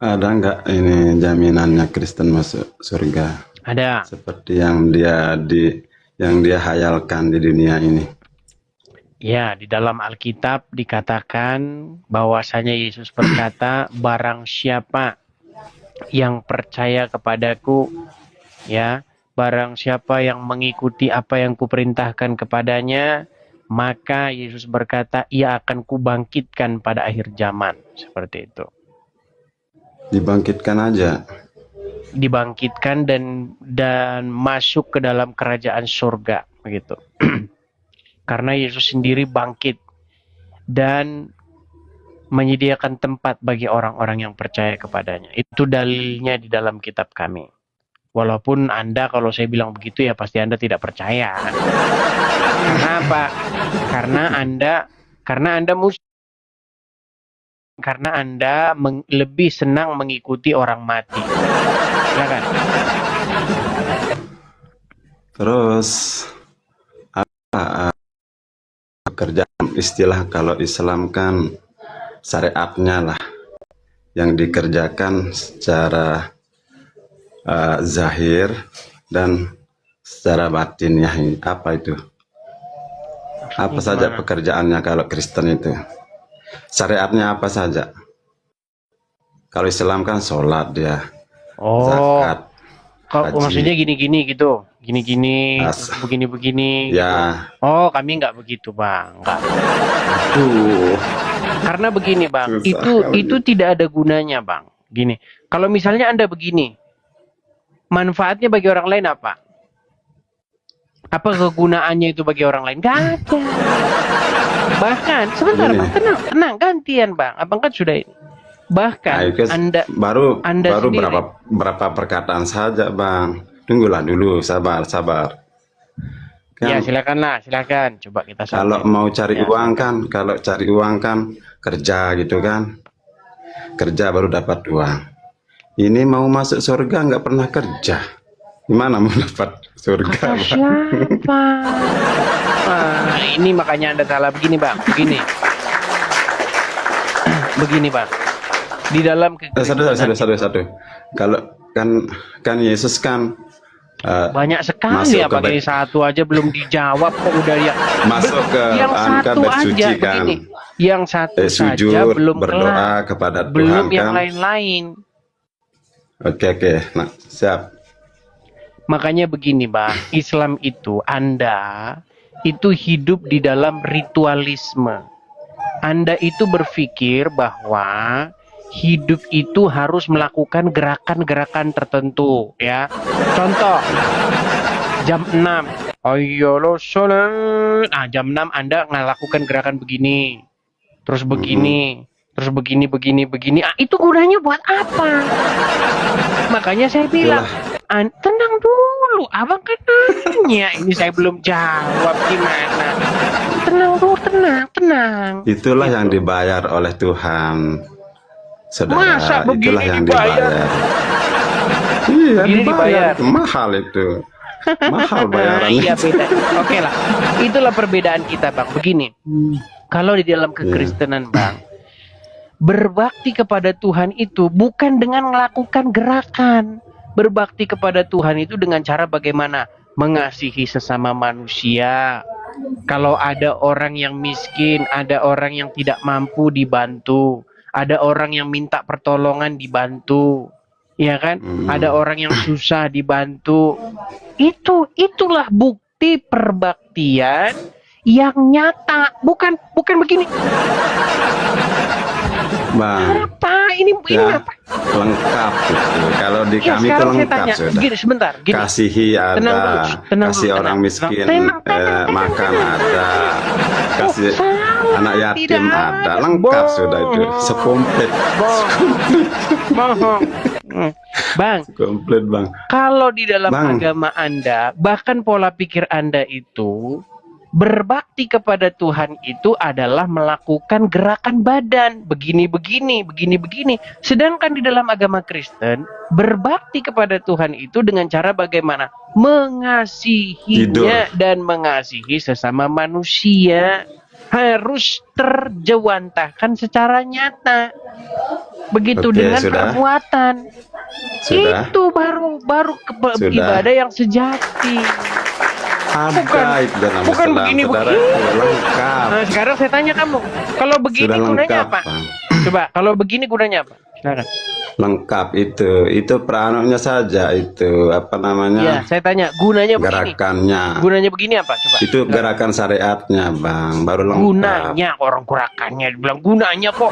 Ada nggak ini jaminannya Kristen masuk surga Ada. seperti yang dia hayalkan di dunia ini? Ya, di dalam Alkitab dikatakan bahwasanya Yesus berkata, barang siapa yang percaya kepadaku, ya, barang siapa yang mengikuti apa yang kuperintahkan kepadanya, maka Yesus berkata, ia akan kubangkitkan pada akhir zaman. Seperti itu. Dibangkitkan aja. Dibangkitkan dan masuk ke dalam kerajaan surga, begitu. Karena Yesus sendiri bangkit dan menyediakan tempat bagi orang-orang yang percaya kepadanya. Itu dalilnya di dalam kitab kami. Walaupun Anda kalau saya bilang begitu ya pasti Anda tidak percaya. Karena apa? Karena Anda lebih senang mengikuti orang mati. Ya kan? Terus apa pekerjaan istilah kalau Islam kan syariatnya lah yang dikerjakan secara zahir dan secara batin ya, apa itu? Apa saja pekerjaannya kalau Kristen itu? Syariatnya apa saja? Kalau Islam kan sholat dia, zakat, kalau maksudnya gini-gini gitu, gini-gini, begini-begini. ya. Gitu. Oh, kami nggak begitu, Bang. Nggak. Karena begini, Bang, itu tidak ada gunanya, Bang. Gini, kalau misalnya Anda begini, manfaatnya bagi orang lain apa? Apa kegunaannya itu bagi orang lain? Gak ada. Bahkan, sebentar Bang, tenang, gantian Bang. Abang kan sudah ini. Bahkan Anda baru sendiri, berapa perkataan saja Bang. Tunggulah dulu, sabar. Ya silakan. Coba kita kalau mau cari uang kan, kerja gitu kan. Kerja baru dapat uang. Ini mau masuk surga nggak pernah kerja. Gimana mau dapat surga? Siapa? Ini makanya Anda salah begini Bang. Begini Bang. Di dalam satu. Kalau kan Yesus kan banyak sekali ya pakai satu aja belum dijawab kok udah ya masuk ke yang satu aja kan? Begini. Yang satu sujud, saja belum berdoa kepada Tuhan, belum yang kan? lain-lain. Oke. Nah, siap. Makanya begini Bang, Islam itu Anda itu hidup di dalam ritualisme. Anda itu berpikir bahwa hidup itu harus melakukan gerakan-gerakan tertentu, ya. Contoh, jam 6, ayo lo sholat. Nah, jam 6 Anda melakukan gerakan begini, terus begini, terus begini. Itu gunanya buat apa? Makanya saya bilang, tenang dulu, abang kan nanya, ini saya belum jawab gimana. Tenang dulu, tenang. Itulah yang dibayar oleh Tuhan. Saudara, masa itulah yang dibayar? Iya, dibayar. Mahal itu. Mahal bayarannya. Iya, beda. Oke lah. Itulah perbedaan kita, Bang. Begini. Kalau di dalam kekristenan, Bang, berbakti kepada Tuhan itu bukan dengan melakukan gerakan. Berbakti kepada Tuhan itu dengan cara bagaimana? Mengasihi sesama manusia. Kalau ada orang yang miskin, ada orang yang tidak mampu dibantu. Ada orang yang minta pertolongan dibantu, ya kan? Ada orang yang susah dibantu. Itulah bukti perbaktian yang nyata, bukan begini. Bang, apa ini ya, apa? Lengkap gitu. Kalau di kami itu lengkap sudah. Gini, sebentar. Kasihi ada, kasih orang miskin makan ada, kasih anak yatim ada, lengkap sudah itu, sekomplit. Bang, komplit Bang. Kalau di dalam agama Anda, bahkan pola pikir Anda itu berbakti kepada Tuhan itu adalah melakukan gerakan badan begini. Sedangkan di dalam agama Kristen, berbakti kepada Tuhan itu dengan cara bagaimana? Mengasihinya dan mengasihi sesama manusia. harus terjewantahkan secara nyata. Begitu Oke, dengan sudah. perbuatan. Sudah. Itu baru Sudah. ibadah yang sejati. Ada itu dalam bukan Islam, begini, saudara. Lengkap. Nah, sekarang saya tanya kamu, kalau begini Sudah gunanya lengkap, apa? Bang. Coba, kalau begini gunanya apa? Silakan. Lengkap itu peranannya saja, itu apa Ya, namanya, saya tanya, gunanya begini. gerakannya. Gunanya begini apa? Coba. Itu gerakan syariatnya, Bang, baru lengkap. Gunanya, orang gerakannya dibilang gunanya kok.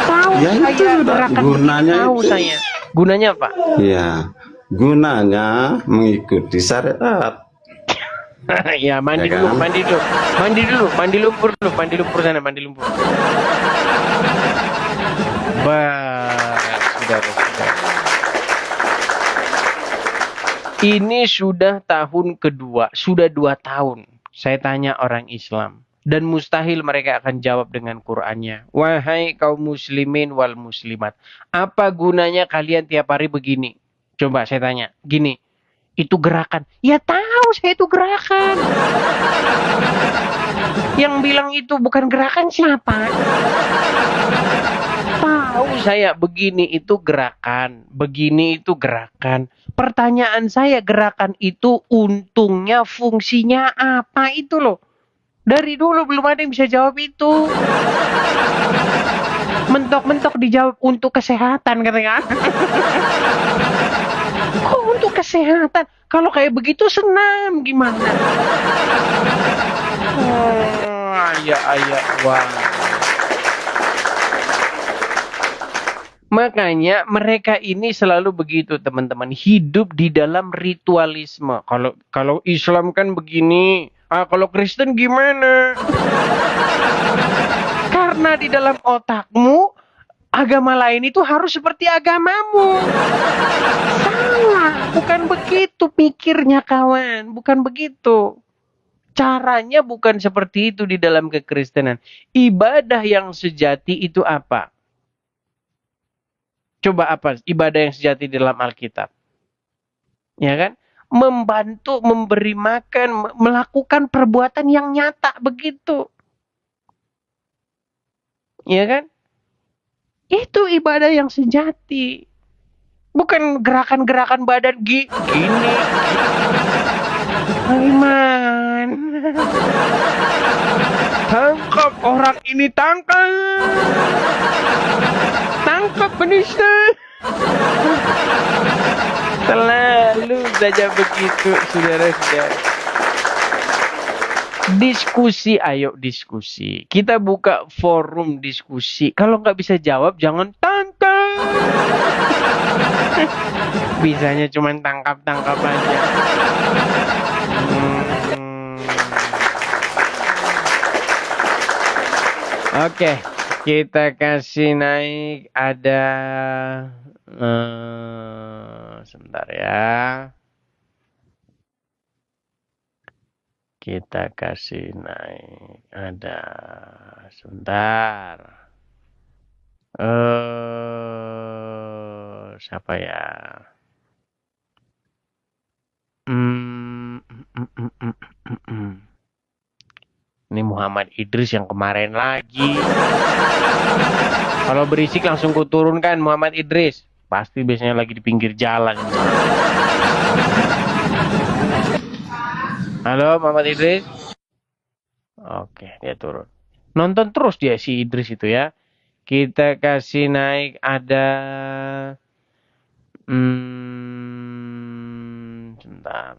Tahu Ya, saya itu sudah gerakan gunanya begini, tahu itu. saya. Gunanya apa? Iya, gunanya mengikuti syariat. Ya, mandi Ya dulu, kan? mandi dulu. Mandi dulu, mandi lumpur dulu, mandi lumpur sana, mandi lumpur. Sudah. Ini sudah tahun kedua, sudah 2 tahun. Saya tanya orang Islam. Dan mustahil mereka akan jawab dengan Qur'annya. Wahai kaum muslimin wal muslimat. Apa gunanya kalian tiap hari begini? Coba saya tanya. Gini. Itu gerakan. Ya tahu saya itu gerakan. Yang bilang itu bukan gerakan siapa? Tahu saya begini itu gerakan. Begini itu gerakan. Pertanyaan saya, gerakan itu untungnya, fungsinya apa itu loh. Dari dulu belum ada yang bisa jawab itu. Mentok-mentok dijawab untuk kesehatan katanya. Kok untuk kesehatan? Kalau kayak begitu senam gimana? Ayah, wah. Makanya mereka ini selalu begitu, teman-teman, hidup di dalam ritualisme. Kalau Islam kan begini, kalau Kristen gimana? Karena di dalam otakmu agama lain itu harus seperti agamamu. Salah, bukan begitu pikirnya kawan, bukan begitu. Caranya bukan seperti itu di dalam kekristenan. Ibadah yang sejati itu apa? Coba apa ibadah yang sejati di dalam Alkitab? Ya kan? Membantu, memberi makan, melakukan perbuatan yang nyata begitu. Ya kan? Itu ibadah yang sejati. Bukan gerakan-gerakan badan gini. Aiman. Tangkap orang ini, tangkap. Tangkap penista. Selalu saja begitu, saudara-saudara. Diskusi, ayo diskusi. Kita buka forum diskusi. Kalau nggak bisa jawab, jangan tangkap. Bisanya cuma tangkap-tangkap aja. Oke, kita kasih naik ada sebentar ya. Kita kasih naik ada sebentar. Siapa ya? Ini Muhammad Idris yang kemarin lagi. Kalau berisik langsung kuturunkan Muhammad Idris. Pasti biasanya lagi di pinggir jalan. Halo Muhammad Idris. Oke, dia turun. Nonton terus dia si Idris itu ya. Kita kasih naik ada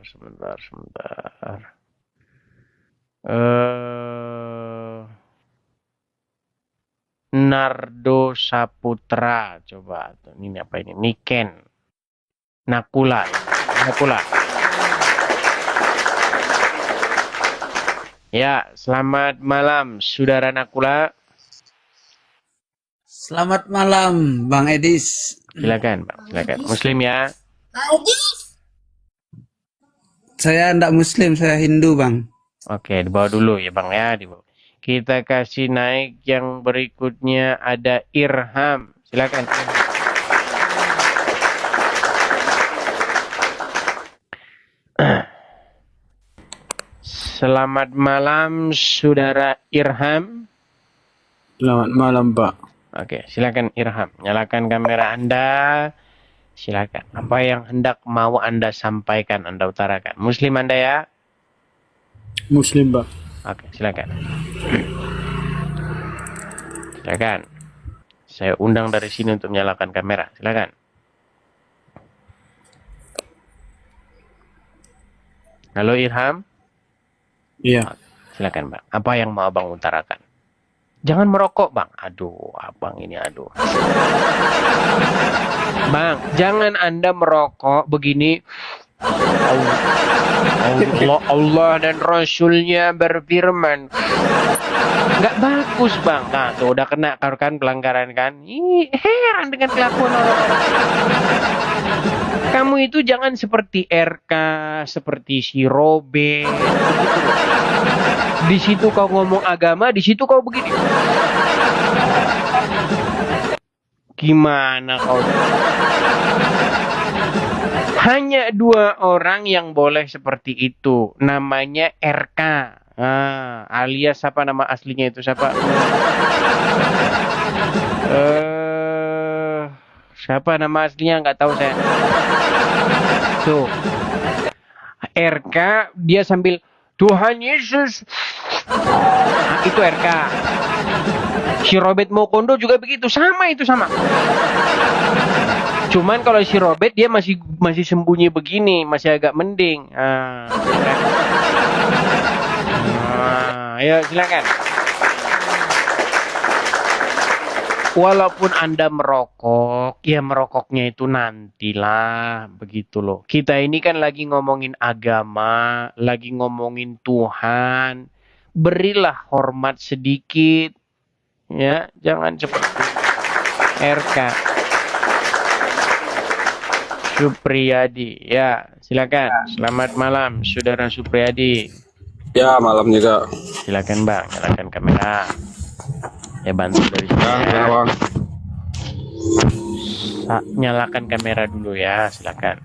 sebentar. Nardo Saputra, coba ini apa ini? Niken Nakula. Ya, selamat malam saudara Nakula. Selamat malam, Bang Edis. Silakan, Bang. Silakan. Muslim ya. Saya enggak Muslim, saya Hindu, Bang. Oke, dibawa dulu ya, Bang ya, dibawa. Kita kasih naik yang berikutnya ada Irham. Silakan. Selamat malam, Saudara Irham. Selamat malam, Pak. Oke, silakan Irham. Nyalakan kamera Anda. Silakan. Apa yang hendak mau Anda sampaikan, Anda utarakan. Muslim Anda ya? Muslim, Pak. Oke, silakan. Silakan. Saya undang dari sini untuk menyalakan kamera. Silakan. Halo Irham. Iya. Silakan Bang. Apa yang mau Abang utarakan? Jangan merokok Bang. Aduh, Abang ini aduh. Bang, jangan Anda merokok begini. Allah dan Rasulnya berfirman. Nggak bagus Bang. Nah, tuh udah kena kan pelanggaran kan. Ih, heran dengan kelakuan orang-orang. Kamu itu jangan seperti RK, seperti si Robin, begitu loh. Di situ kau ngomong agama, di situ kau begini. Gimana kau? Hanya 2 orang yang boleh seperti itu. Namanya RK. Alias siapa nama aslinya itu siapa? Siapa nama aslinya nggak tahu saya. Tuh. RK dia sambil Tuhan Yesus. Nah, itu RK. Si Robert Mokondo juga begitu, sama itu sama. Cuman kalau si Robert dia masih sembunyi begini, masih agak mending. Ayo silakan. Walaupun Anda merokok, ya merokoknya itu nantilah, begitu loh. Kita ini kan lagi ngomongin agama, lagi ngomongin Tuhan. Berilah hormat sedikit, ya, jangan seperti RK. Supriyadi, ya, silakan. Selamat malam, Saudara Supriyadi. Ya, malam juga. Silakan Bang, nyalakan kamera. Ya bantu dari sini ya. Bang. Nyalakan kamera dulu ya, silakan.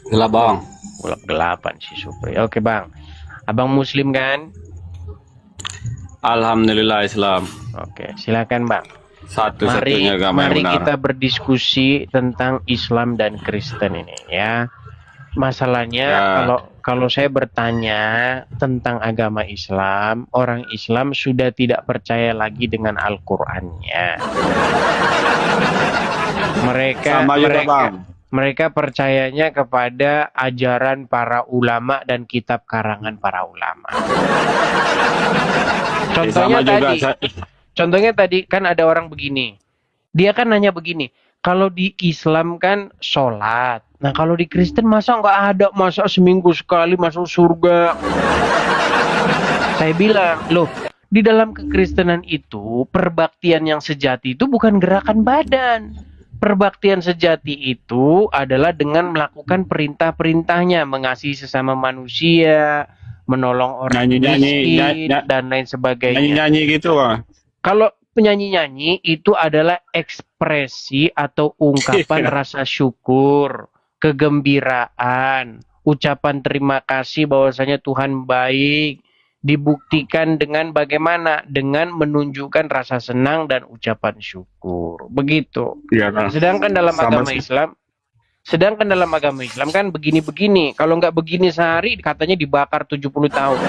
Gelap, Bang. Gelap-gelapan si Supri. Oke Bang, Abang Muslim kan? Alhamdulillah Islam. Oke, silakan Bang. Satu-satunya agama Mari yang benar. kita berdiskusi tentang Islam dan Kristen ini ya. Masalahnya Ya. kalau saya bertanya tentang agama Islam, orang Islam sudah tidak percaya lagi dengan Al-Qur'annya. Sama juga, Bang. Mereka percayanya kepada ajaran para ulama dan kitab karangan para ulama. Sama juga. Contohnya tadi kan ada orang begini. Dia kan nanya begini, kalau di Islam kan sholat. Nah kalau di Kristen masa nggak ada, masa seminggu sekali masuk surga. Saya bilang, loh di dalam kekristenan itu perbaktian yang sejati itu bukan gerakan badan. Perbaktian sejati itu adalah dengan melakukan perintah-perintahnya, mengasihi sesama manusia, menolong orang miskin, dan lain sebagainya. Nyanyi-nyanyi gitu, Bang. Kalau penyanyi-nyanyi itu adalah ekspresi atau ungkapan rasa syukur, kegembiraan, ucapan terima kasih bahwasanya Tuhan baik, dibuktikan dengan bagaimana? Dengan menunjukkan rasa senang dan ucapan syukur. Begitu. Iya, Bang. Sedangkan dalam agama Islam kan begini-begini. Kalau nggak begini sehari katanya dibakar 70 tahun.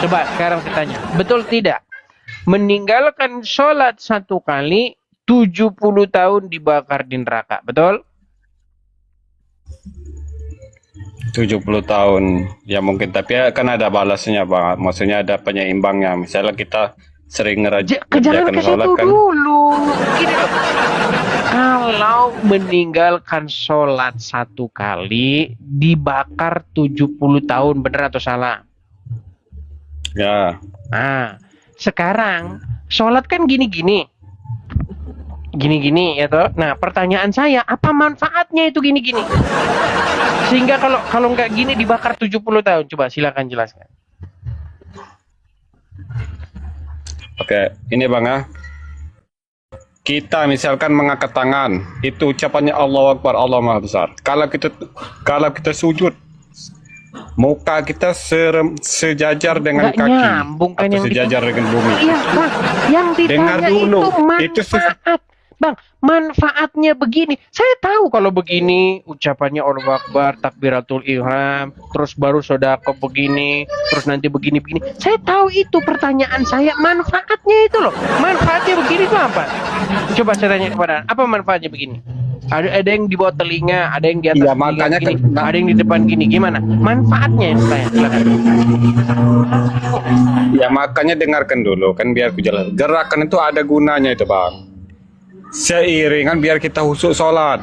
Coba sekarang saya tanya, betul tidak? Meninggalkan sholat 1 kali 70 tahun dibakar di neraka, betul? 70 tahun. Ya mungkin, tapi kan ada balasnya, Bang. Maksudnya ada penyeimbangnya. Misalnya kita sering Jangan ngerjakan ke sholat situ kan. dulu. Gini loh. Kalau meninggalkan sholat 1 kali dibakar 70 tahun, benar atau salah? Ya. Nah, sekarang sholat kan gini-gini. Gini-gini ya toh. Nah, pertanyaan saya, apa manfaatnya itu gini-gini? Sehingga kalau nggak gini dibakar 70 tahun. Coba silakan jelaskan. Oke, ini Bang ya. kita misalkan mengangkat tangan, itu ucapannya Allahu Akbar, Allah Maha Besar. Kalau kita sujud, muka kita sejajar dengan Nggak kaki nyambung kan atau yang sejajar dengan bumi. Iya bang, yang Dengar ditanya dulu, itu itu manfaat. Bang, manfaatnya begini. Saya tahu kalau begini ucapannya Allahu Akbar, takbiratul ihram, terus baru sedekah begini, terus nanti begini-begini. Saya tahu itu, pertanyaan saya manfaatnya itu loh. Manfaatnya begini itu apa? Coba saya tanya kepada, apa manfaatnya begini? Ada yang di bawah telinga, ada yang di atas Ya, telinga makanya gini, kan- ada yang di depan gini. Gimana? Manfaatnya yang saya silakan. Ya makanya dengarkan dulu kan biar aku jelas. Gerakan itu ada gunanya itu bang. Seiringan biar kita husuk sholat.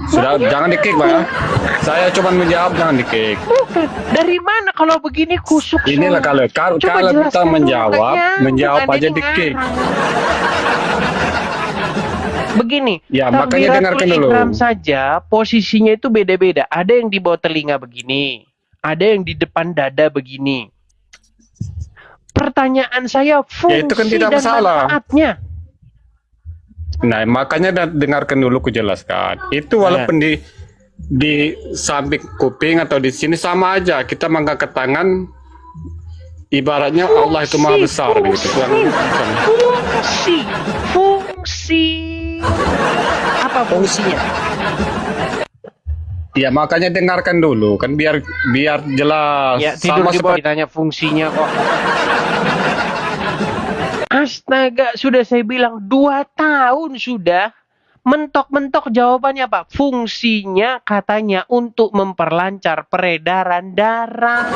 Sudah, jangan dikik bang. Ya. Saya cuma menjawab, jangan dikik. Bukan. Dari mana kalau begini kusuk? Inilah kalau Coba kita jelaskan dulu, menjawab, nggak menjawab nyambung, aja ini dikik. ngarang. Begini, Ya, makanya takbiratul dengarkan dulu. ihram saja posisinya itu beda-beda. Ada yang di bawah telinga begini, ada yang di depan dada begini. Pertanyaan saya, fungsi Ya, itu kan tidak dan masalah. manfaatnya. Nah, makanya dengarkan dulu kujelaskan. Itu walaupun di samping kuping atau di sini sama aja. Kita mengangkat tangan, ibaratnya Allah itu maha besar gitu. Fungsi. Apa fungsinya? Ya makanya dengarkan dulu kan biar jelas. Ya, tidur di bawah ditanya fungsinya kok. Astaga, sudah saya bilang 2 tahun sudah. Mentok-mentok jawabannya apa? Fungsinya katanya untuk memperlancar peredaran darah.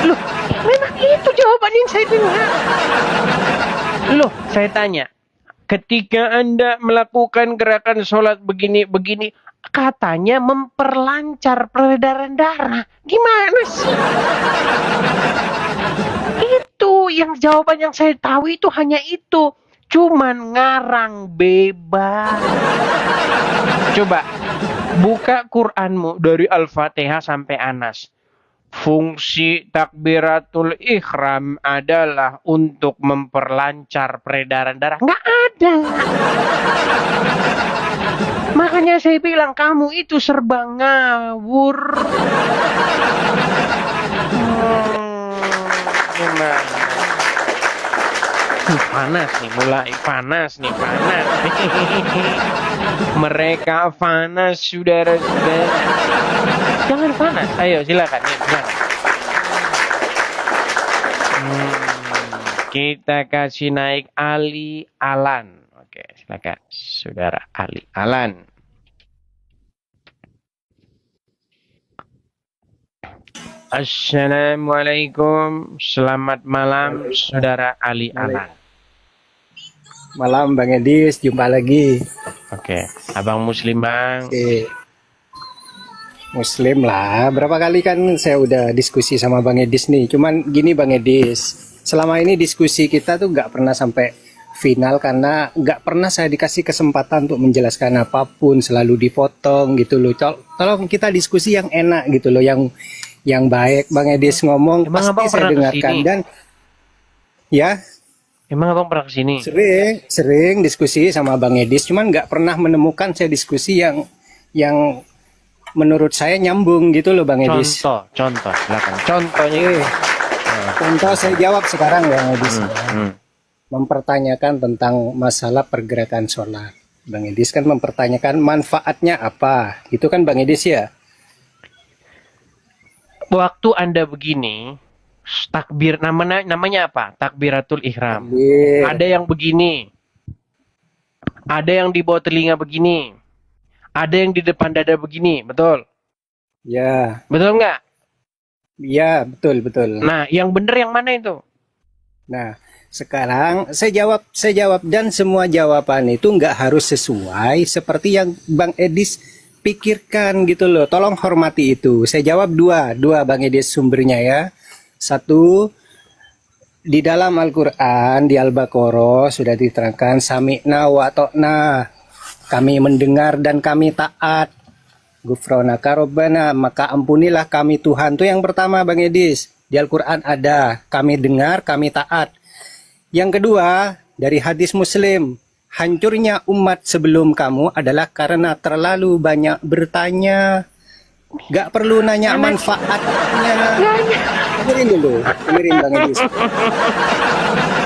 Loh, memang itu jawaban yang saya dengar. Loh, saya tanya. Ketika Anda melakukan gerakan sholat begini-begini, katanya memperlancar peredaran darah. Gimana sih? Itu yang jawaban yang saya tahu itu hanya itu. Cuman ngarang bebas. Coba buka Qur'anmu dari Al-Fatihah sampai Anas. Fungsi takbiratul ihram adalah untuk memperlancar peredaran darah. Nggak ada. Makanya saya bilang kamu itu serba ngawur. Gimana? Panas nih, mulai panas nih, panas. Mereka panas, saudara-saudara. Jangan panas, ayo silakan. Ya, silakan. Kita kasih naik Ali Alan. Oke, silakan, saudara Ali Alan. Assalamualaikum, selamat malam, saudara Ali Alan. Malam Bang Edis, jumpa lagi. Oke, abang Muslim bang. Muslim lah. Berapa kali kan saya udah diskusi sama Bang Edis nih. Cuman gini Bang Edis, selama ini diskusi kita tuh nggak pernah sampai final karena nggak pernah saya dikasih kesempatan untuk menjelaskan apapun, selalu dipotong gitu loh. Tolong kita diskusi yang enak gitu loh, yang baik. Bang Edis ngomong Emang abang pasti saya pernah dengarkan kesini? dan ya. Emang abang pernah kesini? Sering diskusi sama Bang Edis, cuman nggak pernah menemukan saya diskusi yang menurut saya nyambung gitu loh Bang Edis. Contoh, silakan. Contohnya. Contoh saya jawab sekarang Bang Edis. Mempertanyakan tentang masalah pergerakan solar. Bang Edis kan mempertanyakan manfaatnya apa, itu kan Bang Edis ya. Waktu Anda begini, takbir namanya apa? Takbiratul ihram. Takbir. Ada yang begini. Ada yang di bawah telinga begini. Ada yang di depan dada begini, betul? Ya, Betul nggak? ya betul. Nah, yang bener yang mana itu? Nah, sekarang saya jawab dan semua jawaban itu nggak harus sesuai seperti yang Bang Edis pikirkan gitu loh. Tolong hormati itu. Saya jawab dua Bang Edis sumbernya ya. Satu, di dalam Al-Quran di Al-Baqarah sudah diterangkan sami'na wa ta'na, kami mendengar dan kami taat. Ghufranaka Rabbana, maka ampunilah kami Tuhan. Itu yang pertama Bang Edis. Di Al-Quran ada, kami dengar, kami taat. Yang kedua, dari hadis Muslim, hancurnya umat sebelum kamu adalah karena terlalu banyak bertanya. Gak perlu nanya manfaatnya. Dengerin dulu, dengerin Bang Edis.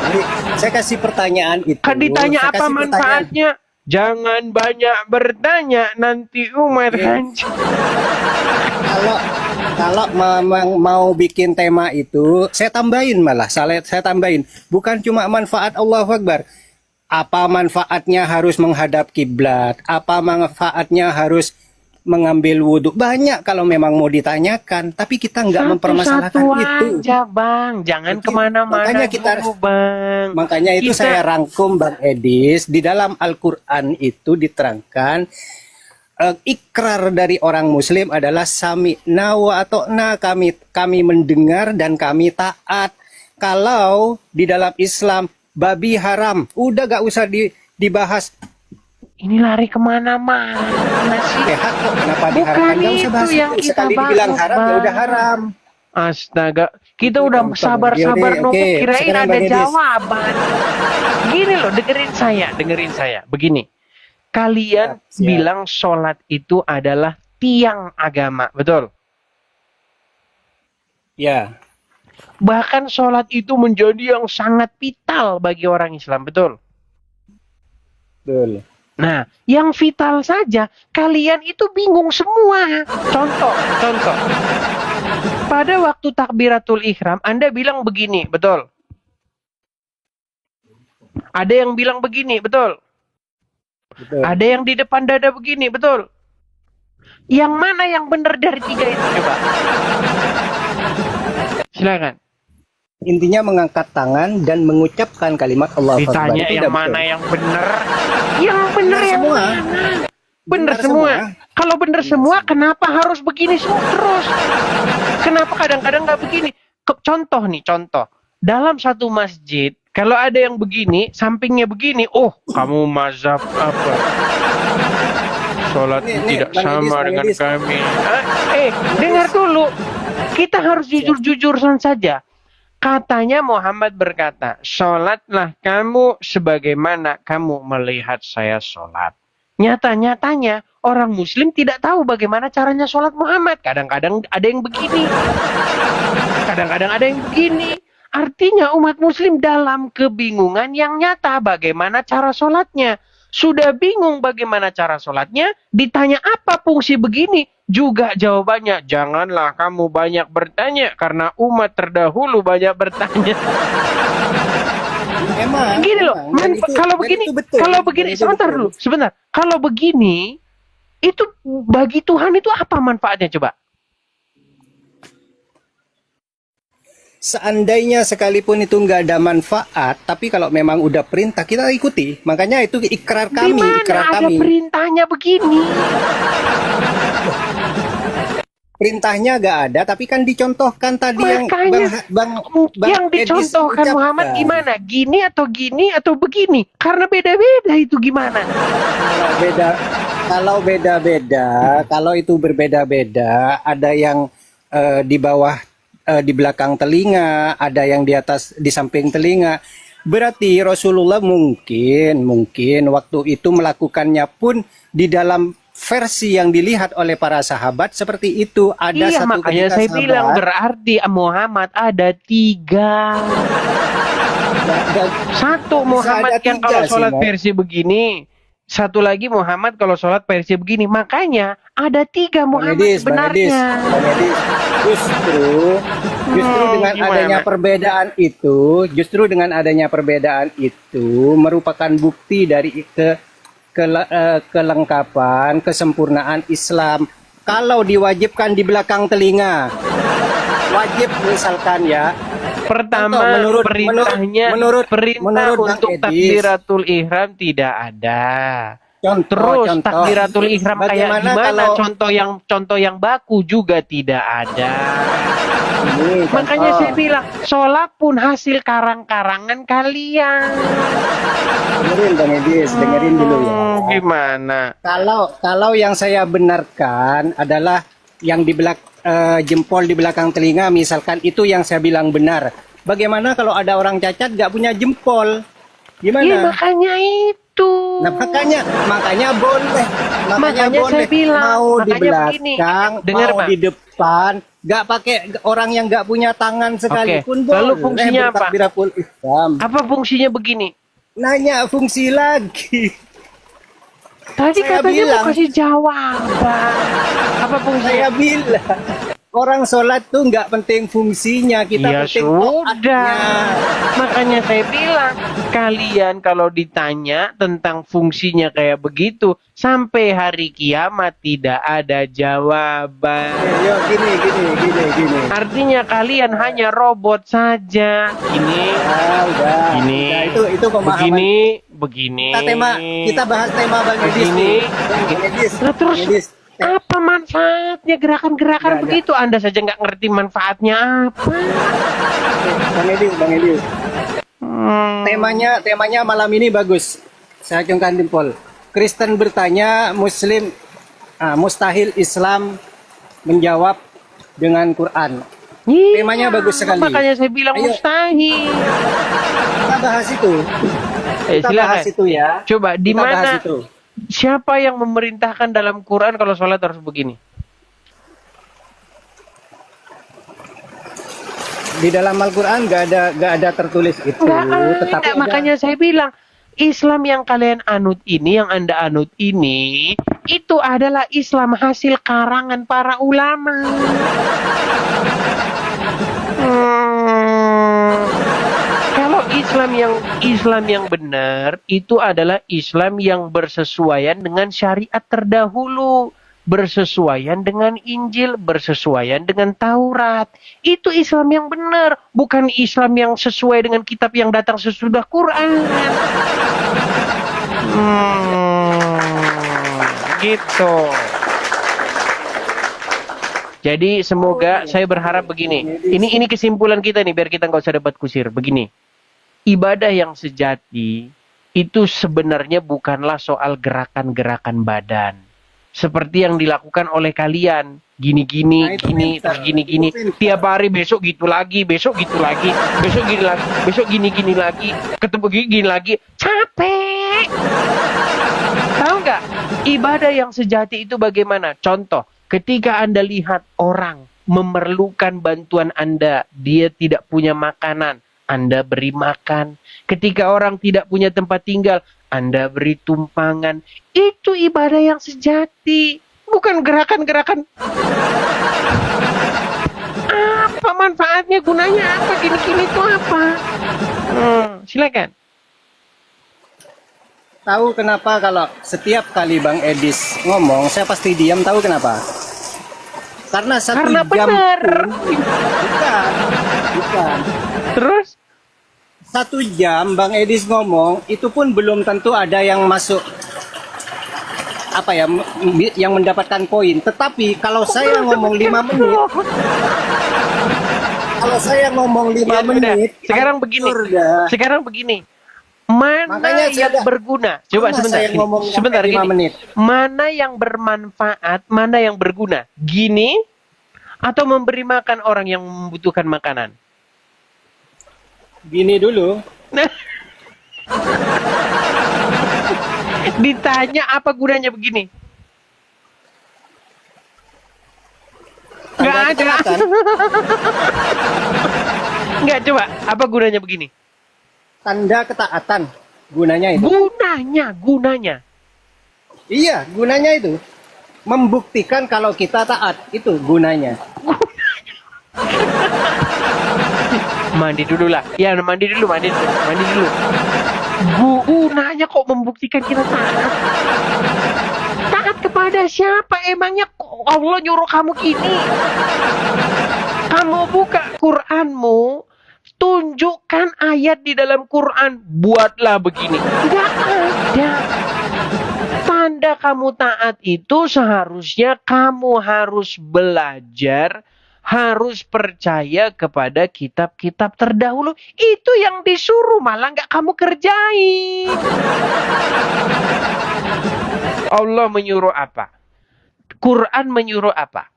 Jadi, saya kasih pertanyaan itu. Kan ditanya saya apa kasih pertanyaan. manfaatnya? Jangan banyak bertanya, nanti umat hancur. Kalau kalau memang mau bikin tema itu, saya tambahin malah, saya tambahin. Bukan cuma manfaat Allahu Akbar. Apa manfaatnya harus menghadap kiblat? Apa manfaatnya harus mengambil wudhu? Banyak kalau memang mau ditanyakan, tapi kita nggak mempermasalahkan Satu-satu itu. aja, Bang. Jangan Oke, kemana-mana makanya kita- dulu, Bang. Makanya itu Kita- saya rangkum Bang Edis, di dalam Al-Quran itu diterangkan ikrar dari orang Muslim adalah sami'na wa ata'na, kami mendengar dan kami taat. Kalau di dalam Islam babi haram, udah gak usah dibahas. Ini lari kemana-mana sih? Sehat kok, kenapa Bukan diharamkan? Gak usah itu bahas yang itu. kita Sekali dibilang bahas, haram ya Bang. udah haram. Astaga, kita Itu udah contoh, sabar-sabar Bang. nunggu, Oke, kirain sekarang ada Bang Edis. jawaban. Gini loh, dengerin saya. Begini, kalian Siap. bilang sholat itu adalah tiang agama, betul? Ya, Bahkan sholat itu menjadi yang sangat vital bagi orang Islam, betul? betul. Nah, yang vital saja, kalian itu bingung semua. Contoh. Pada waktu takbiratul ihram, Anda bilang begini, betul? Ada yang bilang begini, betul? Betul. Ada yang di depan dada begini, betul? Yang mana yang benar dari tiga itu, coba? Silakan. Intinya mengangkat tangan dan mengucapkan kalimat Allah Akbar. Ditanya Itu yang udah mana betul. yang benar? Yang benar yang semua. mana? Benar Benar semua. semua. Kalau benar semua, kenapa harus begini semua terus? Kenapa kadang-kadang nggak begini? Contoh. Dalam satu masjid, kalau ada yang begini, sampingnya begini, oh, kamu mazhab apa? Sholat Nih, tidak Bang sama Edis, Bang dengan Edis. kami. Dengar dulu. Kita harus jujur-jujuran saja. Katanya Muhammad berkata, sholatlah kamu sebagaimana kamu melihat saya sholat. Nyata-nyatanya orang muslim tidak tahu bagaimana caranya sholat Muhammad. Kadang-kadang ada yang begini. Kadang-kadang ada yang begini. Artinya umat muslim dalam kebingungan yang nyata bagaimana cara sholatnya. Sudah bingung bagaimana cara sholatnya, ditanya apa fungsi begini, juga jawabannya, janganlah kamu banyak bertanya, karena umat terdahulu banyak bertanya. Emang. Gini loh, Dan itu- kalau dan begini, itu betul. kalau Dan begini, itu sebentar betul. dulu, sebentar. Kalau begini, itu bagi Tuhan itu apa manfaatnya coba? Seandainya sekalipun itu nggak ada manfaat, tapi kalau memang udah perintah kita ikuti. Makanya itu ikrar Di kami, mana ikrar ada kami. perintahnya begini? Perintahnya nggak ada, tapi kan dicontohkan tadi yang Makanya, Bang yang Edis dicontohkan ucapkan. Muhammad gimana? Gini atau begini? Karena beda-beda itu gimana? Kalau itu berbeda-beda, ada yang di bawah, di belakang telinga, ada yang di atas, di samping telinga. Berarti Rasulullah mungkin waktu itu melakukannya pun di dalam versi yang dilihat oleh para sahabat seperti itu. Ada Iya, satu makanya ketika saya bilang sahabat, berarti Muhammad ada 3. dan Satu bisa Muhammad ada yang 3 kalau sih, sholat Mo. versi begini. Satu lagi Muhammad kalau sholat versi begini. Makanya ada 3 Bang Muhammad Edis, sebenarnya. Bang Edis, justru dengan gimana? dengan adanya perbedaan itu merupakan bukti dari kelengkapan, kesempurnaan Islam. Kalau diwajibkan di belakang telinga, wajib misalkan ya. Pertama, Contoh, menurut perintah Bang untuk Edis. takbiratul ihram tidak ada. Contoh, Terus takbiratul ihram kayak bagaimana gimana? kalau- Contoh yang baku juga tidak ada. Ini, Makanya contoh. saya bilang, sholat pun hasil karang-karangan kalian. Dengerin Bang Edis, dengerin dulu ya. Gimana? Kalau yang saya benarkan adalah yang di jempol di belakang telinga, misalkan itu yang saya bilang benar. Bagaimana kalau ada orang cacat nggak punya jempol? Gimana? makanya itu. Nah, makanya boleh. Makanya saya bilang, mau di makanya begini. belakang, Dengar, mau Bang. di depan, nggak pakai orang yang nggak punya tangan sekalipun Lalu boleh fungsinya apa? bertakbiratul ihram. Apa fungsinya begini? Nanya fungsi lagi. Tadi Saya katanya bilang. mau kasih jawaban. Apa fungsinya? Saya bilang orang sholat tuh nggak penting fungsinya, kita Ya penting sudah. taatnya. Makanya saya bilang, kalian kalau ditanya tentang fungsinya kayak begitu, sampai hari kiamat tidak ada jawaban. Yo, gini. Artinya kalian hanya robot saja. Gini, Udah. gini, Udah, itu pemahaman. begini. Kita bahas tema Bang Edis Begini. nih. Bang Edis. Lah terus Bang Edis. apa manfaatnya gerakan-gerakan Nggak ada. begitu? Anda saja nggak ngerti manfaatnya apa. Bang Edis. Hmm. Temanya malam ini bagus. Saya acungkan jempol. Kristen bertanya, Muslim mustahil Islam menjawab dengan Quran. Iya, Temanya bagus sekali. Makanya saya bilang Ayo. mustahil. Kita bahas itu. Kita Silakan. bahas itu ya. Coba di Kita bahas mana? itu. Siapa yang memerintahkan dalam Quran kalau sholat harus begini? Di dalam Al-Quran nggak ada tertulis itu. Enggak ada. Makanya saya bilang Islam yang kalian anut ini, yang Anda anut ini, itu adalah Islam hasil karangan para ulama. Kalau Islam yang benar itu adalah Islam yang bersesuaian dengan syariat terdahulu, bersesuaian dengan Injil, bersesuaian dengan Taurat. Itu Islam yang benar, bukan Islam yang sesuai dengan kitab yang datang sesudah Quran. Gitu. Jadi semoga saya berharap begini. Ini kesimpulan kita nih biar kita nggak usah debat kusir. Begini. Ibadah yang sejati itu sebenarnya bukanlah soal gerakan-gerakan badan. Seperti yang dilakukan oleh kalian. Gini-gini, Nah, itu gini, pintar. terus gini-gini. Itu pintar. Tiap hari besok gitu lagi, besok gitu lagi, besok gini lagi, besok gini-gini lagi, ketemu gini lagi. Capek. Tahu nggak? Ibadah yang sejati itu bagaimana? Contoh, ketika Anda lihat orang memerlukan bantuan Anda, dia tidak punya makanan, Anda beri makan. Ketika orang tidak punya tempat tinggal, Anda beri tumpangan. Itu ibadah yang sejati. Bukan gerakan-gerakan. Apa manfaatnya, gunanya apa, gini-gini itu apa? Silakan. Tahu kenapa kalau setiap kali Bang Edis ngomong, saya pasti diam, tahu kenapa? Karena satu Karena jam benar. pun, bukan. Terus? 1 jam Bang Edis ngomong, itu pun belum tentu ada yang masuk yang mendapatkan poin. Tetapi kalau saya ngomong 5 menit, kalau saya ngomong 5 Ya, menit, udah. Sekarang begini. sudah. Sekarang begini. Mana Makanya saya yang ada- berguna? Coba Mana sebentar. saya Gini. ngomong Sebentar sampai 5 gini. menit? Mana yang bermanfaat, mana yang berguna? Gini atau memberi makan orang yang membutuhkan makanan? Gini dulu. Nah. Ditanya apa gunanya begini? Nggak Tanda ada. ketaatan. Nggak, coba. Apa gunanya begini? Tanda ketaatan. Gunanya itu. Gunanya. Iya, gunanya itu. Membuktikan kalau kita taat. Itu gunanya. Mandi dulu lah. Ya, mandi dulu. Gunanya kok membuktikan kita taat. Taat kepada siapa? Emangnya Allah nyuruh kamu gini? Kamu buka Quranmu, tunjukkan ayat di dalam Quran, buatlah begini. Enggak ada. Tanda kamu taat itu seharusnya kamu harus belajar, harus percaya kepada kitab-kitab terdahulu. Itu yang disuruh, malah nggak kamu kerjain. Allah menyuruh apa? Quran menyuruh apa?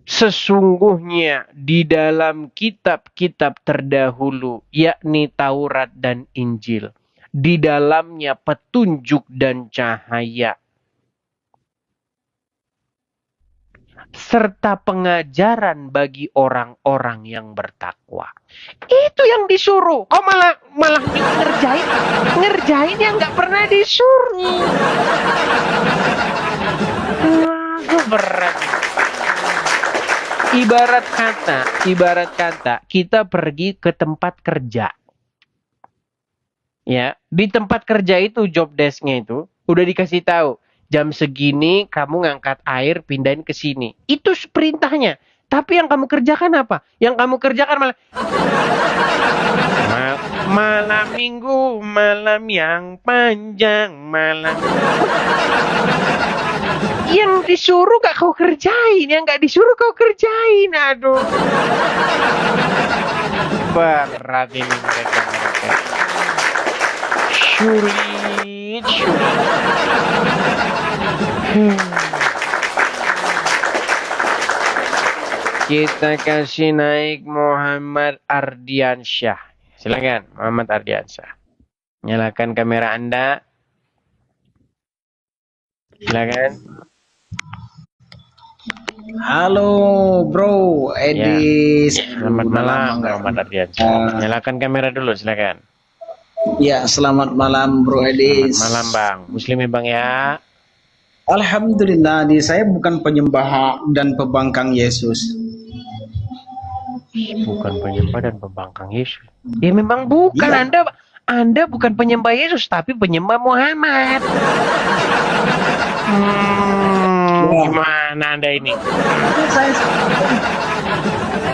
Sesungguhnya di dalam kitab-kitab terdahulu, yakni Taurat dan Injil, di dalamnya petunjuk dan cahaya, serta pengajaran bagi orang-orang yang bertakwa. Itu yang disuruh. Kok malah ngerjain yang nggak pernah disuruh. Berat. Ibarat kata kita pergi ke tempat kerja. Ya, di tempat kerja itu job desk-nya itu udah dikasih tahu, jam segini kamu ngangkat air pindahin ke sini. Itu perintahnya. Tapi yang kamu kerjakan apa? Yang kamu kerjakan malam minggu, malam yang panjang, malam. Yang disuruh gak kau kerjain, yang gak disuruh kau kerjain. Aduh. Berat ini mereka. Sulit. Kita kasih naik Muhammad Ardiansyah. Silakan Muhammad Ardiansyah. Nyalakan kamera Anda. Silakan. Halo bro, Edis. Selamat malam Muhammad Ardiansyah. Nyalakan kamera dulu, silakan. Ya, selamat malam bro Edis. Selamat malam Bang. Muslim ya Bang ya. Alhamdulillah, saya bukan penyembah dan pembangkang Yesus. Bukan penyembah dan pembangkang Yesus. Ya memang bukan. Iya. Anda bukan penyembah Yesus, tapi penyembah Muhammad. Gimana Anda ini?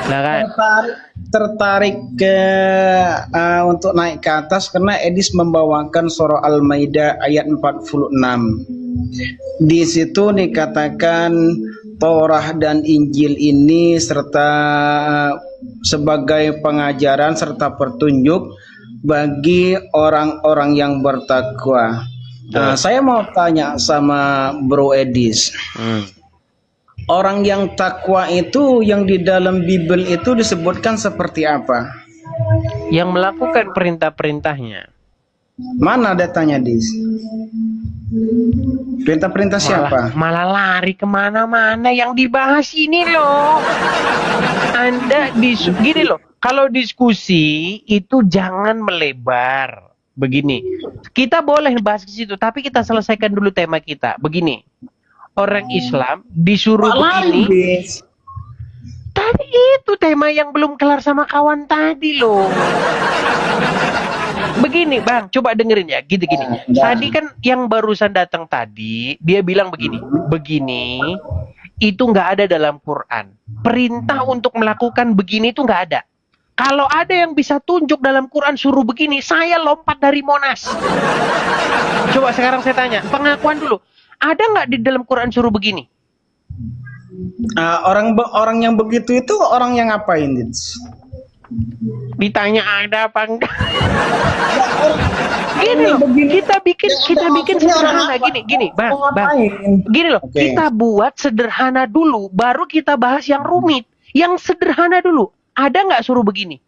Saya tertarik ke untuk naik ke atas karena Edis membawakan surah Al-Maidah ayat 46. Di situ dikatakan Taurat dan Injil ini serta sebagai pengajaran serta petunjuk bagi orang-orang yang bertakwa. Saya mau tanya sama Bro Edis. Orang yang takwa itu yang di dalam Bible itu disebutkan seperti apa? Yang melakukan perintah-perintahnya. Mana datanya, Dis? Perintah-perintah siapa? Malah lari kemana-mana. Yang dibahas ini loh. Anda gini loh. Kalau diskusi itu jangan melebar. Begini. Kita boleh bahas ke situ, tapi kita selesaikan dulu tema kita. Begini. Orang Islam disuruh begini. Tadi itu tema yang belum kelar sama kawan tadi loh. Begini Bang, coba dengerin ya, gini. Tadi kan yang barusan datang tadi, dia bilang begini. Begini, itu nggak ada dalam Quran. Perintah untuk melakukan begini itu nggak ada. Kalau ada yang bisa tunjuk dalam Quran suruh begini, saya lompat dari Monas. Coba sekarang saya tanya, pengakuan dulu. Ada nggak di dalam Quran suruh begini? Orang yang begitu itu orang yang ngapain? Ditanya ada apa enggak? Gini loh, kita bikin sederhana gini, Bang. Gini loh, kita buat sederhana dulu, baru kita bahas yang rumit. Yang sederhana dulu. Ada nggak suruh begini?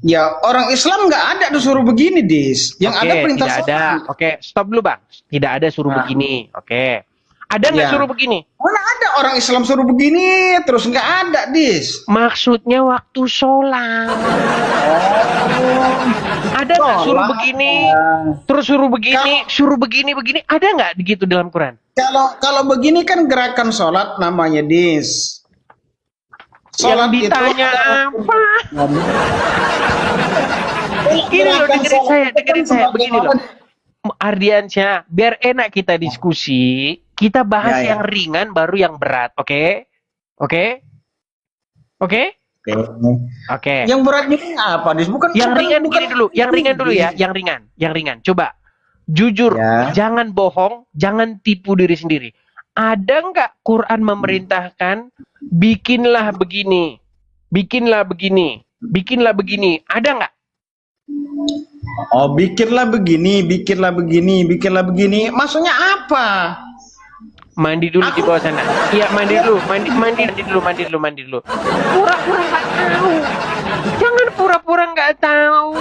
Ya, orang Islam nggak ada disuruh begini, Dis. Yang ada perintah tidak ada. Oke, stop dulu, Bang. Tidak ada suruh begini. Oke. Ada nggak suruh begini? Mana ada orang Islam suruh begini, terus nggak ada, Dis. Maksudnya waktu sholat. Ada nggak suruh begini, terus suruh begini, ada nggak gitu dalam Quran? Kalau begini kan gerakan sholat namanya, Dis. Sholat yang ditanya itu apa? Gini loh, dengerin saya begini loh. Ardiansyah, biar enak kita diskusi, kita bahas yang ringan baru yang berat, oke? Oke. Yang beratnya apa, Dis? Bukan yang ringan begini dulu, yang ringan. Coba jujur, jangan bohong, jangan tipu diri sendiri. Ada nggak Quran memerintahkan bikinlah begini, ada nggak? Oh, bikinlah begini. Maksudnya apa? Mandi dulu di bawah sana. Iya, mandi dulu. Pura-pura nggak tahu. Jangan pura-pura nggak tahu.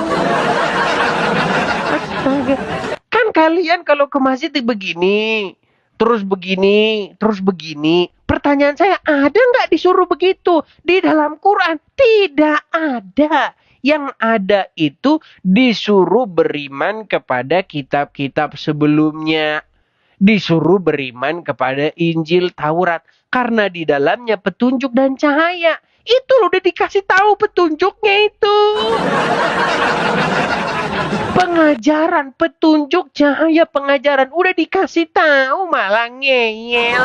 kan kalau ke masjid begini, terus begini, terus begini. Pertanyaan saya, ada nggak disuruh begitu? Di dalam Quran tidak ada. Yang ada itu disuruh beriman kepada kitab-kitab sebelumnya. Disuruh beriman kepada Injil, Taurat. Karena di dalamnya petunjuk dan cahaya. Itu loh, udah dikasih tahu petunjuknya itu. Pengajaran, petunjuk, cahaya, pengajaran. Udah dikasih tahu malah ngeyel.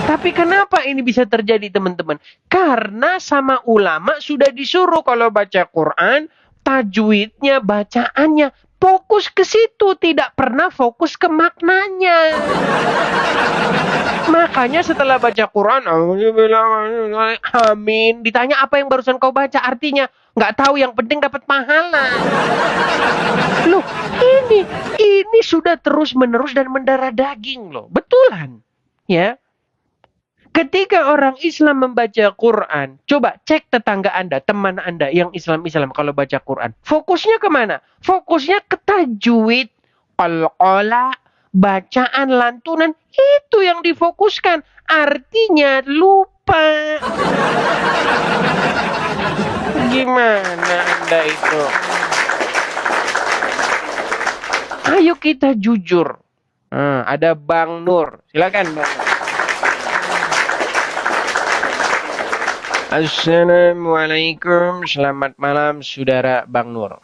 Tapi kenapa ini bisa terjadi teman-teman? Karena sama ulama sudah disuruh kalau baca Quran, tajwidnya, bacaannya. Fokus ke situ, tidak pernah fokus ke maknanya. Makanya setelah baca Quran, amin, ditanya apa yang barusan kau baca, artinya nggak tahu, yang penting dapat pahala. Loh, ini sudah terus-menerus dan mendarah daging loh, betulan, ya. Ketika orang Islam membaca Quran, coba cek tetangga Anda, teman Anda yang Islam-Islam kalau baca Quran. Fokusnya kemana? Fokusnya ke tajwid, qalqala, bacaan, lantunan. Itu yang difokuskan. Artinya lupa. Gimana Anda itu? Ayo kita jujur. Ada Bang Nur. Silakan Bang Nur. Assalamualaikum, selamat malam saudara Bang Nur.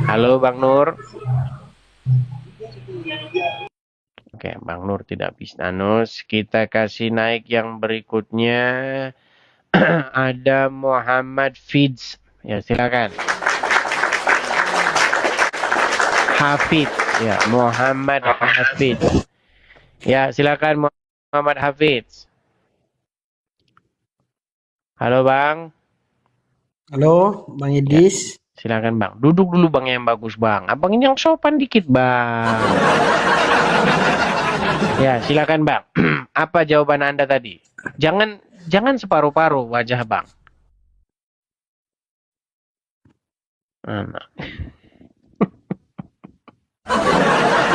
Halo Bang Nur. Oke, Bang Nur tidak bisa. Kita kasih naik yang berikutnya. Ada Muhammad Fids. Ya, silakan. Hafid. Ya, Muhammad Hafid. Ya, silakan Muhammad Hafiz. Halo Bang. Halo, Bang Idis. Silakan Bang. Duduk dulu Bang yang bagus Bang. Abang ini yang sopan dikit Bang. Ya, silakan Bang. Apa jawaban Anda tadi? Jangan separuh-paruh wajah Bang.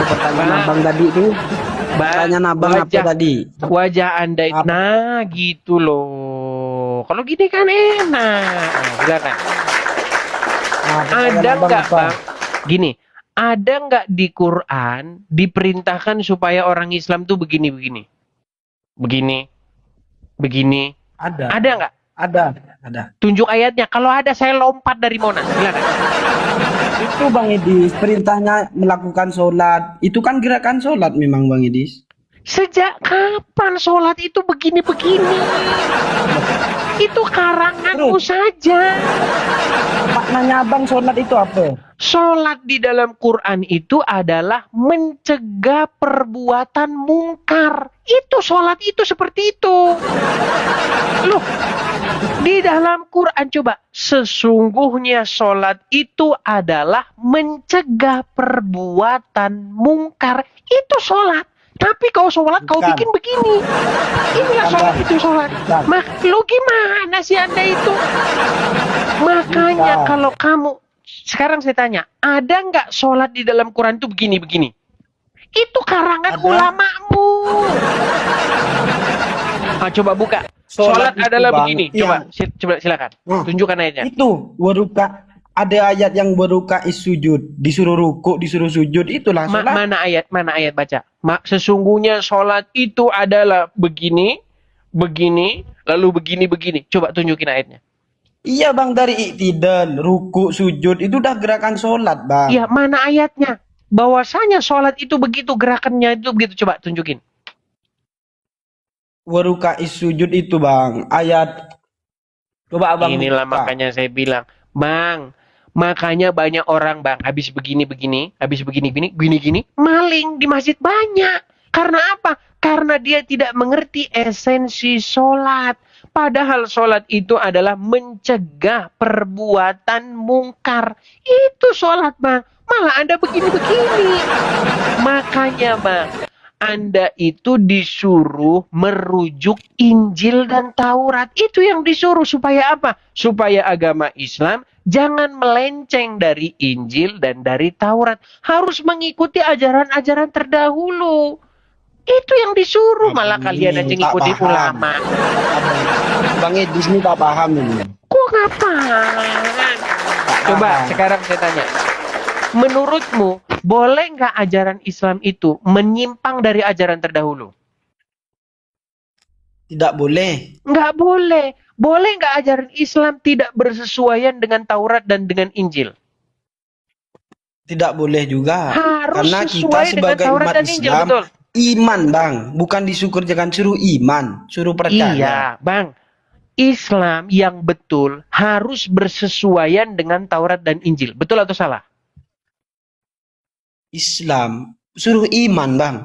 Pertanyaan abang tadi itu. Pertanyaan abang apa tadi? Wajah Anda itu. Nah, gitu loh. Kalau gini kan enak. Silakan. Ada nggak Bang? Gini, ada nggak di Quran diperintahkan supaya orang Islam tuh begini-begini? Begini. Ada. Ada nggak? Ada. Tunjuk ayatnya. Kalau ada saya lompat dari Monas. Silakan. Itu Bang Idis, perintahnya melakukan sholat. Itu kan gerakan sholat memang Bang Idis. Sejak kapan sholat itu begini-begini? Itu karanganmu saja. Maknanya abang sholat itu apa? Sholat di dalam Quran itu adalah mencegah perbuatan mungkar. Itu sholat itu seperti itu. Loh, di dalam Quran coba. Sesungguhnya sholat itu adalah mencegah perbuatan mungkar. Itu sholat. Tapi kau sholat, kau bikin begini. Inilah sholat itu sholat. Lo gimana sih Anda itu? Makanya kalau kamu, sekarang saya tanya, ada nggak sholat di dalam Quran itu begini-begini? Itu karangan ulamamu. Coba buka. Sholat adalah begini. Coba silakan. Tunjukkan ayatnya. Itu waruka. Ada ayat yang waruka sujud, disuruh ruku, disuruh sujud, itulah sholat. Mana ayat baca? Sesungguhnya sholat itu adalah begini, lalu begini. Coba tunjukin ayatnya. Iya Bang, dari iktidal, ruku, sujud, itu udah gerakan sholat Bang. Iya, mana ayatnya? Bahwasanya sholat itu begitu, gerakannya itu begitu. Coba tunjukin. Waruka sujud itu Bang, ayat. Coba abang Inilah buka. makanya saya bilang, Bang, makanya banyak orang Bang, habis begini, maling di masjid banyak. Karena apa? Karena dia tidak mengerti esensi sholat. Padahal sholat itu adalah mencegah perbuatan mungkar. Itu sholat Bang. Malah Anda begini-begini. Makanya Bang, Anda itu disuruh merujuk Injil dan Taurat. Itu yang disuruh supaya apa? Supaya agama Islam jangan melenceng dari Injil dan dari Taurat. Harus mengikuti ajaran-ajaran terdahulu. Itu yang disuruh, malah kalian aja tak ngikutin paham. ulama. Bang Edis ini tak paham ini. Kok ngapain? Coba sekarang saya tanya. Menurutmu, boleh nggak ajaran Islam itu menyimpang dari ajaran terdahulu? Tidak boleh. Nggak boleh. Boleh nggak ajaran Islam tidak bersesuaian dengan Taurat dan dengan Injil? Tidak boleh juga. Harus Karena kita sesuai dengan sebagai Taurat umat dan Injil, Islam, betul. iman bang. Bukan disyukur, jangan suruh iman. Suruh percaya. Iya, Bang. Islam yang betul harus bersesuaian dengan Taurat dan Injil. Betul atau salah? Islam suruh iman bang.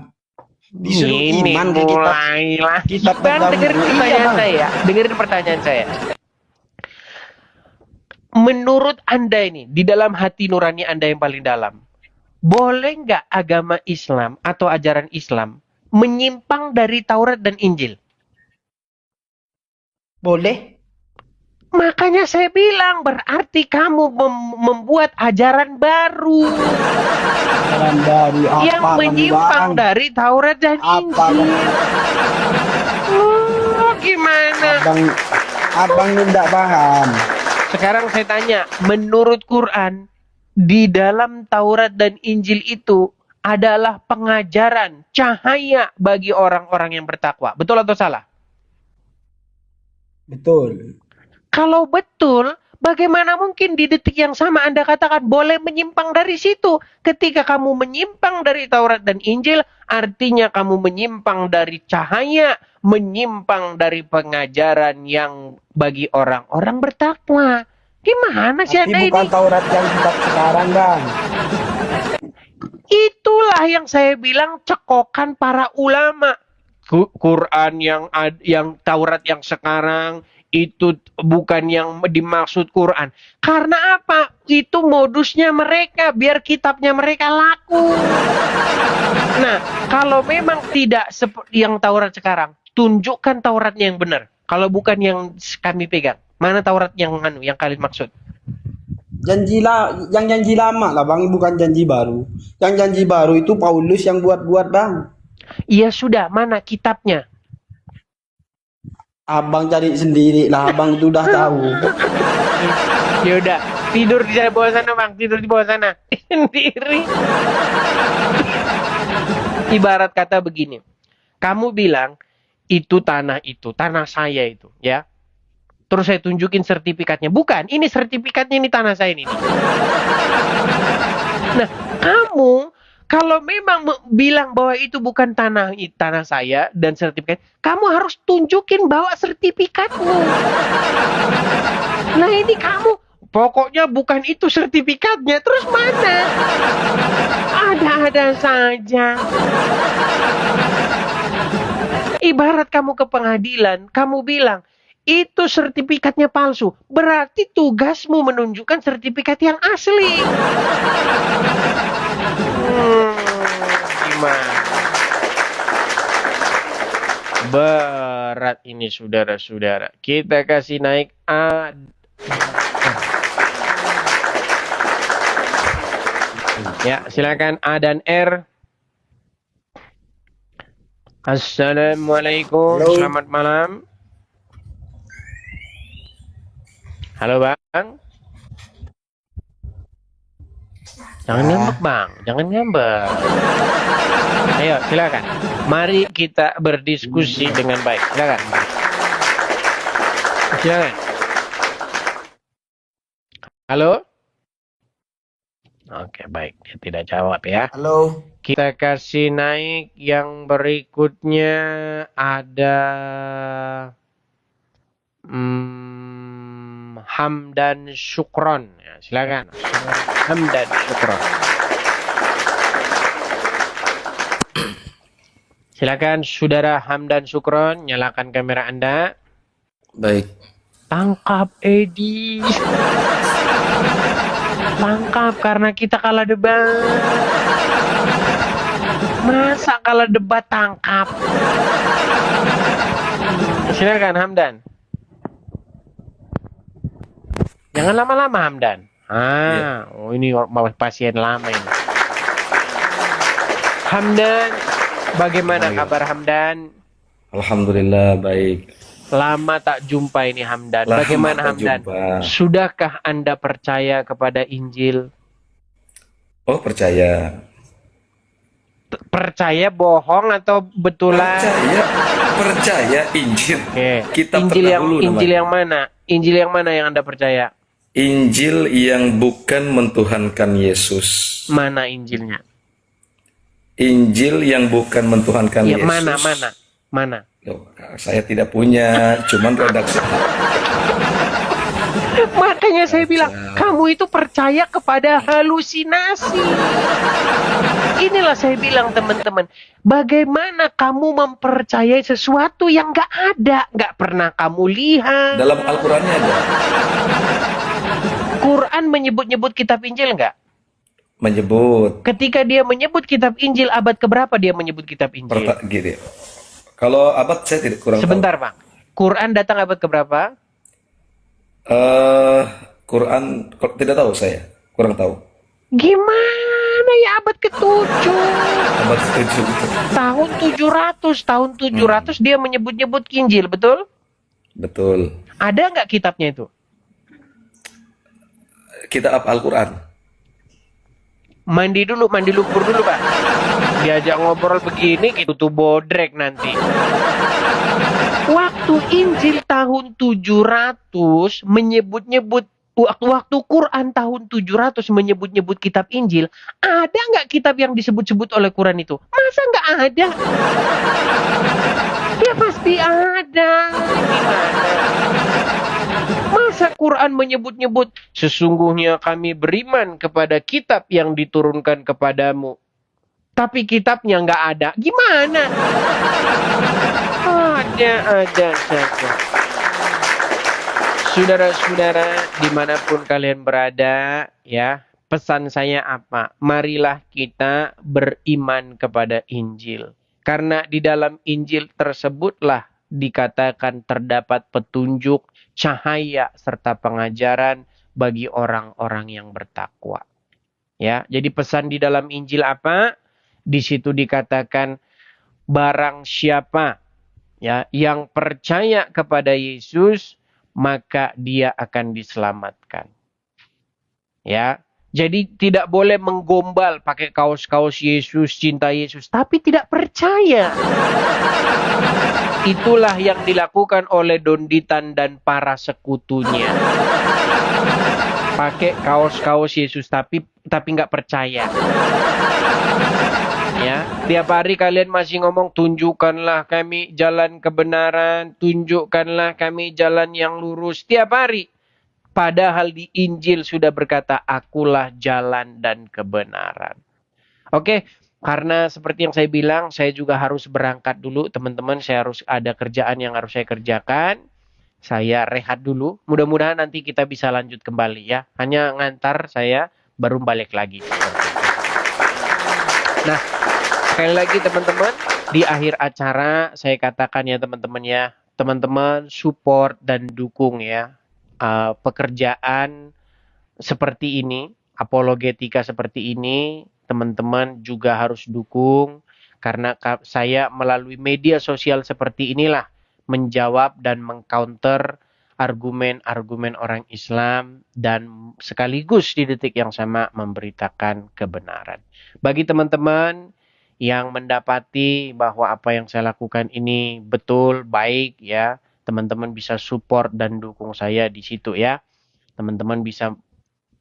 Disuruh Ini iman ke kitab. mulailah. kitab Bang, terdahulu. dengerin Iya, pertanyaan Bang. saya. Dengerin pertanyaan saya. Menurut Anda ini, di dalam hati nurani Anda yang paling dalam, boleh nggak agama Islam atau ajaran Islam menyimpang dari Taurat dan Injil? Boleh. Makanya saya bilang, berarti kamu membuat ajaran baru Ajaran baru apa yang Bang, menyimpang Bang? dari Taurat dan Apa, Injil. Bang? Oh, gimana? Abang tidak paham. Sekarang saya tanya, menurut Quran, di dalam Taurat dan Injil itu adalah pengajaran, cahaya bagi orang-orang yang bertakwa. Betul atau salah? Betul. Kalau betul, bagaimana mungkin di detik yang sama Anda katakan boleh menyimpang dari situ? Ketika kamu menyimpang dari Taurat dan Injil, artinya kamu menyimpang dari cahaya, menyimpang dari pengajaran yang bagi orang-orang bertakwa. Gimana sih Tapi Anda bukan ini? Taurat yang kitab sekarang bang. Itulah yang saya bilang cekokan para ulama. Quran yang Taurat yang sekarang itu bukan yang dimaksud Quran. Karena apa? Itu modusnya mereka biar kitabnya mereka laku. Nah, kalau memang tidak yang Taurat sekarang, tunjukkan Tauratnya yang benar. Kalau bukan yang kami pegang, mana Taurat yang kalian maksud? Yang janji lama lah bang, bukan janji baru. Yang janji baru itu Paulus yang buat-buat bang. Iya sudah, mana kitabnya? Abang cari sendiri lah, abang itu udah tahu. Ya udah, tidur di bawah sana bang, tidur di bawah sana sendiri. Ibarat kata begini, kamu bilang itu tanah saya itu, ya. Terus saya tunjukin sertifikatnya, bukan, ini sertifikatnya, ini tanah saya ini. Nah, kamu kalau memang bilang bahwa itu bukan tanah saya dan sertifikat, kamu harus tunjukin bawa sertifikatmu. Nah ini kamu, pokoknya bukan itu sertifikatnya, terus mana? Ada-ada saja. Ibarat kamu ke pengadilan, kamu bilang, itu sertifikatnya palsu. Berarti tugasmu menunjukkan sertifikat yang asli. Gimana? Berat ini saudara-saudara. Kita kasih naik A. Ya, silakan A dan R. Assalamualaikum. Halo. Selamat malam. Halo Bang. Jangan ngambek Bang, jangan ngambek. Ayo silakan. Mari kita berdiskusi dengan baik. Silakan. Silakan. Halo? Oke, baik. Dia tidak jawab ya. Halo. Kita kasih naik yang berikutnya ada Hamdan Syukron. Ya, silakan. Hamdan Syukron. Silakan saudara Hamdan Syukron, nyalakan kamera Anda. Baik. Tangkap Edi. Tangkap karena kita kalah debat. Masa kalau debat tangkap? Silakan Hamdan. Jangan lama-lama Hamdan. Oh ini pasien lama ini. Hamdan, bagaimana kabar Hamdan? Alhamdulillah baik. Lama tak jumpa ini Hamdan. Lama Bagaimana tak Hamdan? jumpa. Sudahkah Anda percaya kepada Injil? Oh percaya. Percaya bohong atau betulan? Percaya Injil. Oke. Kitab Injil terdahulu Injil namanya. yang mana? Injil yang mana yang Anda percaya? Injil yang bukan mentuhankan Yesus. Mana Injilnya? Injil yang bukan mentuhankan Ya, Yesus. mana? Loh, saya tidak punya, cuman redaksi. Makanya saya bilang, kamu itu percaya kepada halusinasi. Inilah saya bilang teman-teman, bagaimana kamu mempercayai sesuatu yang nggak ada, nggak pernah kamu lihat. Dalam Al-Qur'annya ada. Quran menyebut-nyebut kitab Injil nggak? Menyebut. Ketika dia menyebut kitab Injil, abad keberapa dia menyebut kitab Injil? Gini. Kalau abad saya tidak kurang Sebentar tahu. Bang, Quran datang abad keberapa? Quran tidak tahu saya, kurang tahu. Gimana ya abad ke-7? Abad ke-7 itu. Tahun 700 dia menyebut-nyebut Injil, betul? Betul. Ada nggak kitabnya itu? Kitab Al-Qur'an. Mandi lumpur dulu Pak. Diajak ngobrol begini gitu tuh bodrek nanti. Waktu Injil tahun 700 menyebut-nyebut, waktu Quran tahun 700 menyebut-nyebut kitab Injil, ada nggak kitab yang disebut-sebut oleh Quran itu? Masa nggak ada? Ya pasti ada. Gimana? Masa Quran menyebut-nyebut, sesungguhnya kami beriman kepada kitab yang diturunkan kepadamu, tapi kitabnya nggak ada. Gimana? Ada saja. Saudara-saudara, dimanapun kalian berada, ya, pesan saya apa? Marilah kita beriman kepada Injil. Karena di dalam Injil tersebutlah dikatakan terdapat petunjuk, cahaya, serta pengajaran bagi orang-orang yang bertakwa. Ya, jadi pesan di dalam Injil apa? Di situ dikatakan barang siapa ya yang percaya kepada Yesus, maka dia akan diselamatkan. Ya. Jadi tidak boleh menggombal pakai kaos-kaos Yesus, cinta Yesus, tapi tidak percaya. Itulah yang dilakukan oleh Donditan dan para sekutunya. Pakai kaos-kaos Yesus tapi nggak percaya. Ya, tiap hari kalian masih ngomong tunjukkanlah kami jalan kebenaran, tunjukkanlah kami jalan yang lurus tiap hari. Padahal di Injil sudah berkata, akulah jalan dan kebenaran. Oke, karena seperti yang saya bilang, saya juga harus berangkat dulu, teman-teman. Saya harus ada kerjaan yang harus saya kerjakan. Saya rehat dulu. Mudah-mudahan nanti kita bisa lanjut kembali ya. Hanya ngantar saya, baru balik lagi. Nah, sekali lagi teman-teman, di akhir acara saya katakan ya teman-teman ya. Teman-teman support dan dukung ya. Pekerjaan seperti ini, apologetika seperti ini, teman-teman juga harus dukung karena saya melalui media sosial seperti inilah menjawab dan mengcounter argumen-argumen orang Islam dan sekaligus di detik yang sama memberitakan kebenaran. Bagi teman-teman yang mendapati bahwa apa yang saya lakukan ini betul, baik ya, teman-teman bisa support dan dukung saya di situ ya. Teman-teman bisa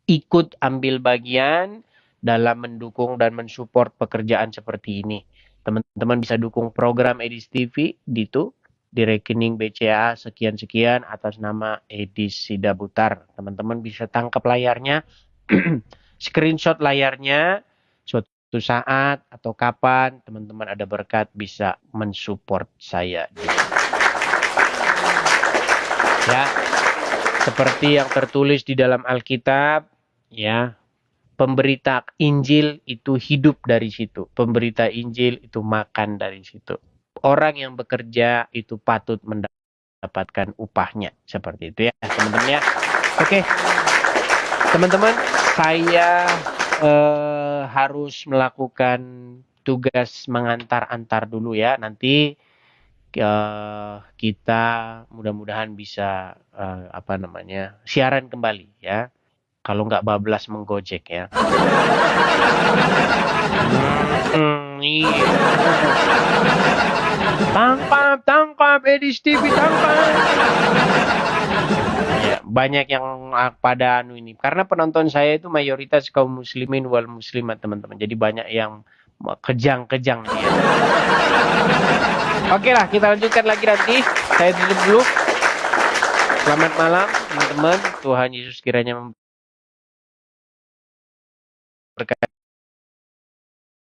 ikut ambil bagian dalam mendukung dan mensupport pekerjaan seperti ini. Teman-teman bisa dukung program Edis TV di rekening BCA sekian-sekian atas nama Edis Sidabutar. Teman-teman bisa tangkap layarnya, screenshot layarnya, suatu saat atau kapan teman-teman ada berkat bisa mensupport saya. Ya, seperti yang tertulis di dalam Alkitab, ya, Pemberita Injil itu hidup dari situ. Pemberita Injil itu makan dari situ. Orang yang bekerja itu patut mendapatkan upahnya. Seperti itu ya teman-teman ya. Oke. Teman-teman, saya harus melakukan tugas mengantar-antar dulu ya. Nanti kita mudah-mudahan bisa siaran kembali ya. Kalau nggak bablas menggojek ya. Iya. Tangkap, Edis TV tangkap. Ya, banyak yang pada ini. Karena penonton saya itu mayoritas kaum muslimin wal muslimat teman-teman. Jadi banyak yang kejang-kejang dia. Oke lah, kita lanjutkan lagi nanti. Saya tutup dulu. Selamat malam teman-teman. Tuhan Yesus kiranya memberkati.